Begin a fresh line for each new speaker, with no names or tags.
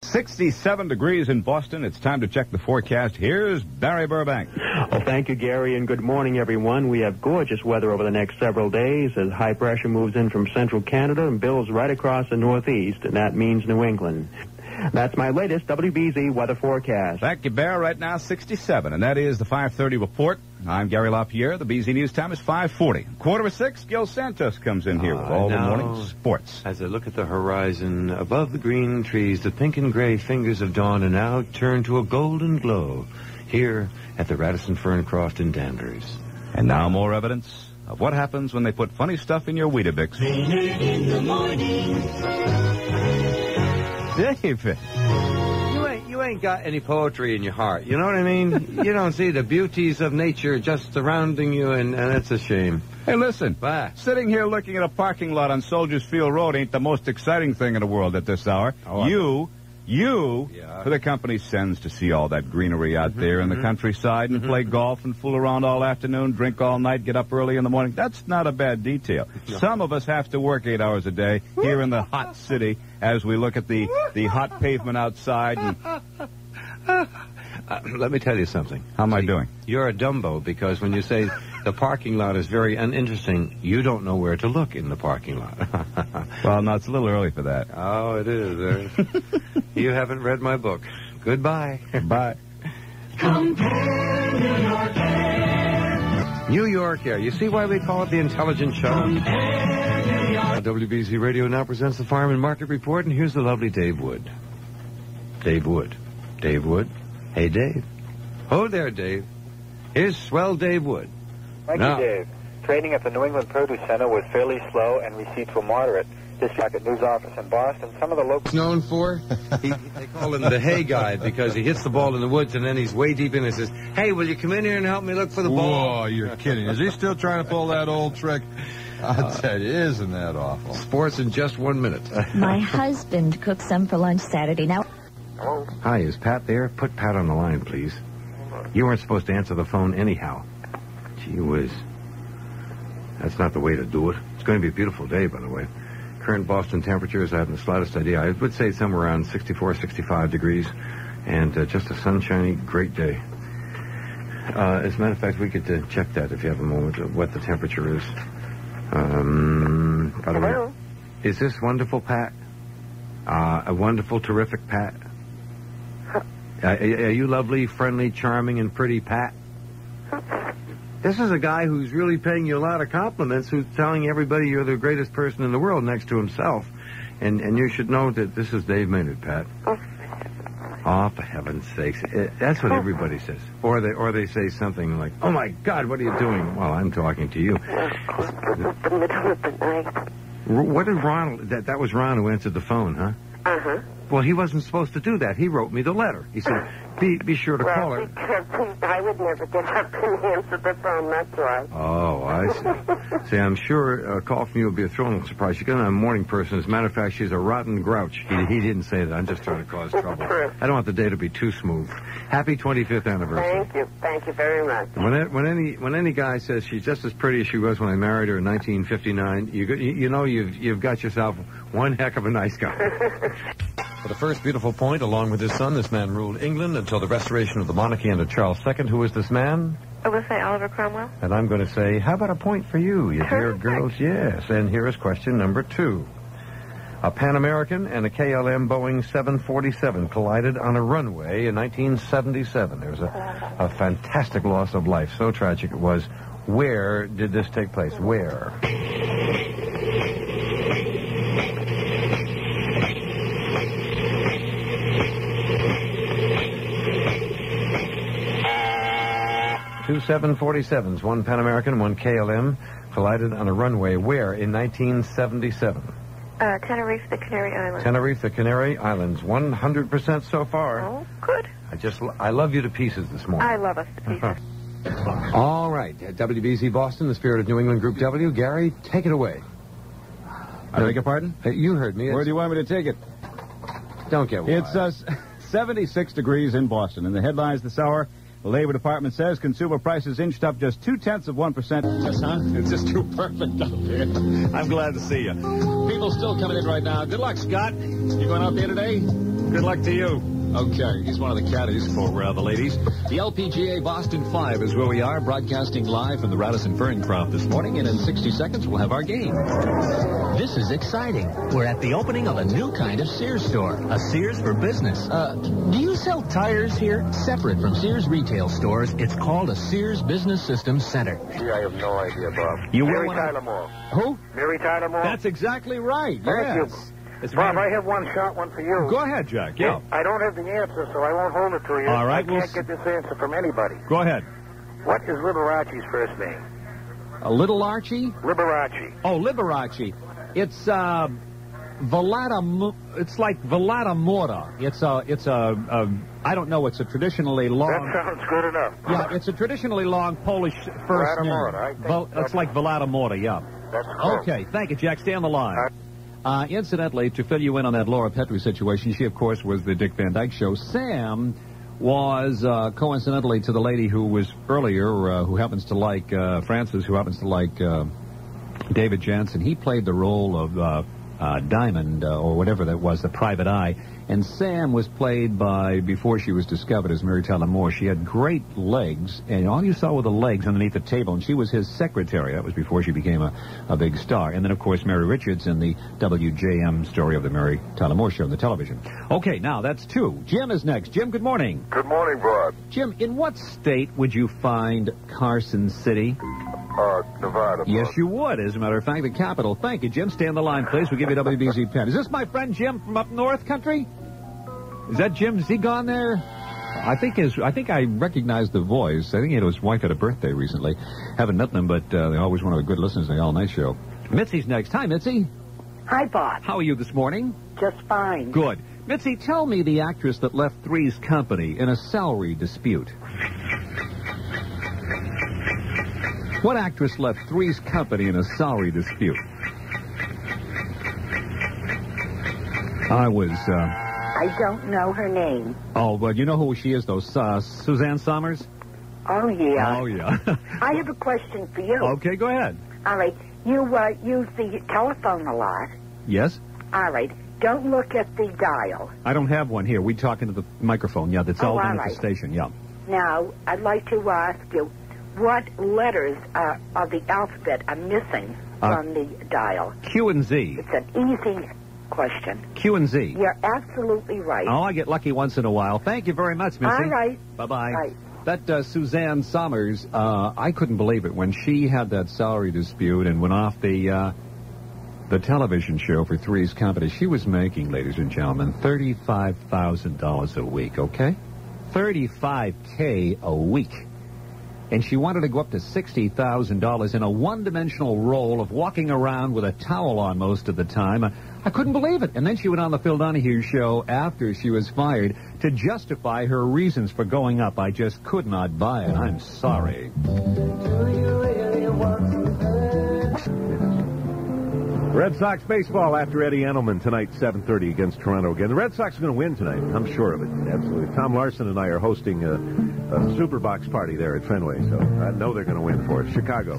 67 degrees in Boston. It's time to check the forecast. Here's Barry Burbank.
Well, thank you, Gary, and good morning, everyone. We have gorgeous weather over the next several days as high pressure moves in from central Canada and builds right across the northeast, and that means New England. That's my latest WBZ weather forecast.
Thank you, Bear. Right now, 67, and that is the 5:30 report. I'm Gary LaPierre. The BZ News time is 5:40. 5:45, Gil Santos comes in here with all the morning sports.
As I look at the horizon, above the green trees, the pink and gray fingers of dawn are now turned to a golden glow here at the Radisson Ferncroft in Danvers.
And now more evidence of what happens when they put funny stuff in your Weetabix.
Maynard in the morning.
David, you ain't got any poetry in your heart. You know what I mean? You don't see the beauties of nature just surrounding you, and it's a shame.
Hey, listen.
What?
Sitting here looking at a parking lot on Soldiers Field Road ain't the most exciting thing in the world at this hour.
Oh,
who the company sends to see all that greenery out there in the countryside and play golf and fool around all afternoon, drink all night, get up early in the morning. That's not a bad detail. No. Some of us have to work 8 hours a day here in the hot city as we look at the hot pavement outside. And
let me tell you something.
How am I doing?
You're a Dumbo because when you say the parking lot is very uninteresting, you don't know where to look in the parking lot.
Well, no, it's a little early for that.
Oh, it is. You haven't read my book. Goodbye.
Bye.
Compare New York air.
New York air. You see why we call it the intelligent show?
Compare New York.
WBZ Radio now presents the Farm and Market Report, and here's the lovely Dave Wood. Dave Wood. Dave Wood. Hey, Dave. Oh, there, Dave. Here's swell Dave Wood.
Thank you, Dave. Trading at the New England Produce Center was fairly slow and receipts were moderate. This market news office in Boston, some of the locals
known for, they call him the hay guy because he hits the ball in the woods and then he's way deep in and says, hey, will you come in here and help me look for the ball?
Whoa, you're kidding. Is he still trying to pull that old trick? I said, isn't that awful?
Sports in just 1 minute.
My husband cooked some for lunch Saturday. Now.
Oh.
Hi, is Pat there? Put Pat on the line, please. You weren't supposed to answer the phone anyhow. Gee whiz. That's not the way to do it. It's going to be a beautiful day, by the way. Current Boston temperatures, I haven't the slightest idea. I would say somewhere around 64, 65 degrees. And just a sunshiny, great day. As a matter of fact, we could check that if you have a moment of what the temperature is. By the way, is this wonderful Pat? A wonderful, terrific Pat? Are you lovely, friendly, charming, and pretty Pat? This is a guy who's really paying you a lot of compliments, who's telling everybody you're the greatest person in the world next to himself. And you should know that this is Dave Maynard, Pat. Oh, for heaven's sakes. That's what everybody says. Or they say something like, oh, my God, what are you doing? Well, I'm talking to you.
The middle of the night.
What did Ron... That was Ron who answered the phone, huh?
Uh-huh.
Well, he wasn't supposed to do that. He wrote me the letter. He said, be sure to call her.
I would never get up and answer the phone, that's why.
Oh, I see. See, I'm sure a call from you would be a thrilling surprise. She's a morning person. As a matter of fact, she's a rotten grouch. He didn't say that. I'm just trying to cause trouble. I don't want the day to be too smooth. Happy 25th anniversary.
Thank you. Thank you very much.
When any guy says she's just as pretty as she was when I married her in 1959, you know you've got yourself one heck of a nice guy. For the first beautiful point, along with his son, this man ruled England until the restoration of the monarchy under Charles II. Who is this man?
I will say Oliver Cromwell.
And I'm going to say, how about a point for you, you dear girls? Yes. And here is question number 2. A Pan American and a KLM Boeing 747 collided on a runway in 1977. There was a fantastic loss of life. So tragic it was. Where did this take place? Where? Two 747s, one Pan American, one KLM, collided on a runway where in 1977?
Tenerife, the Canary Islands.
Tenerife, the Canary Islands. 100% so far.
Oh, good.
I love you to pieces this morning.
I love us to pieces.
All right. WBZ Boston, the spirit of New England Group W. Gary, take it away.
I beg your pardon?
You heard me.
Where do you want me to take it?
Don't get wild.
It's 76 degrees in Boston. And the headlines this hour, the Labor Department says consumer prices inched up just 0.2%.
Yes, huh? It's just too perfect out here. I'm glad to see you. People still coming in right now. Good luck, Scott. You going out there today?
Good luck to you. Okay, he's one of the caddies for the ladies. The LPGA Boston 5 is where we are, broadcasting live from the Radisson Ferncroft this morning, and in 60 seconds we'll have our game.
This is exciting. We're at the opening of a new kind of Sears store, a Sears for business. Do you sell tires here? Separate from Sears retail stores, it's called a Sears Business Systems Center.
Gee, I have no idea, Bob.
Mary
Tyler Moore.
Who?
Mary Tyler Moore.
That's exactly right.
Thank you. Bob, I have one short one for you.
Go ahead, Jack. Yeah.
I don't have the answer, so I won't hold it to you.
All right.
I can't get this answer from anybody.
Go ahead.
What is Liberace's first name?
Little Archie?
Liberace.
Oh, Liberace. It's It's like Veladamora. It's a I don't know. It's a traditionally long.
That sounds good enough.
Yeah, it's a traditionally long Polish first name. It's like Veladamora. Yeah.
That's cool.
Okay. Thank you, Jack. Stay on the line. Incidentally, to fill you in on that Laura Petrie situation, she, of course, was the Dick Van Dyke Show. Sam was, coincidentally, to the lady who was earlier, who happens to like, Francis, who happens to like David Jansen. He played the role of Diamond, or whatever that was, the private eye. And Sam was played by, before she was discovered, as Mary Tyler Moore. She had great legs, and all you saw were the legs underneath the table, and she was his secretary. That was before she became a big star. And then, of course, Mary Richards in the WJM story of the Mary Tyler Moore Show on the television. Okay, now that's two. Jim is next. Jim, good morning.
Good morning, Bob.
Jim, in what state would you find Carson City?
Nevada.
Yes, you would. As a matter of fact, the capital. Thank you, Jim. Stay on the line, please. We'll give you a WBZ pen. Is this my friend Jim from up north country? Is that Jim? Has he gone there? I think I recognize the voice. I think his wife had a birthday recently. Haven't met them, but they're always one of the good listeners in the all-night show. Mitzi's next. Hi, Mitzi.
Hi, Bob.
How are you this morning?
Just fine.
Good. Mitzi, tell me the actress that left Three's Company in a salary dispute. What actress left Three's Company in a salary dispute?
I don't know her name.
Oh, well, you know who she is, though. Suzanne Somers?
Oh, yeah.
Oh, yeah.
I have a question for you.
Okay, go ahead.
All right. You use the telephone a lot.
Yes?
All right. Don't look at the dial.
I don't have one here. We talk into the microphone. Yeah, that's all done at the station. Yeah.
Now, I'd like to ask you, what letters of the alphabet are missing from the dial?
Q and Z.
It's an easy question.
Q and Z.
You're absolutely right.
Oh, I get lucky once in a while. Thank you very much, Missy.
All right.
Bye-bye.
Bye.
That Suzanne Somers, I couldn't believe it. When she had that salary dispute and went off the television show for Three's Company, she was making, ladies and gentlemen, $35,000 a week, okay? $35K a week. And she wanted to go up to $60,000 in a one-dimensional role of walking around with a towel on most of the time. I couldn't believe it. And then she went on the Phil Donahue show after she was fired to justify her reasons for going up. I just could not buy it. I'm sorry.
Red Sox baseball after Eddie Engelman tonight, 7:30 against Toronto again. The Red Sox are going to win tonight. I'm sure of it. Absolutely. Tom Larson and I are hosting a Superbox party there at Fenway, so I know they're going to win for us. Chicago.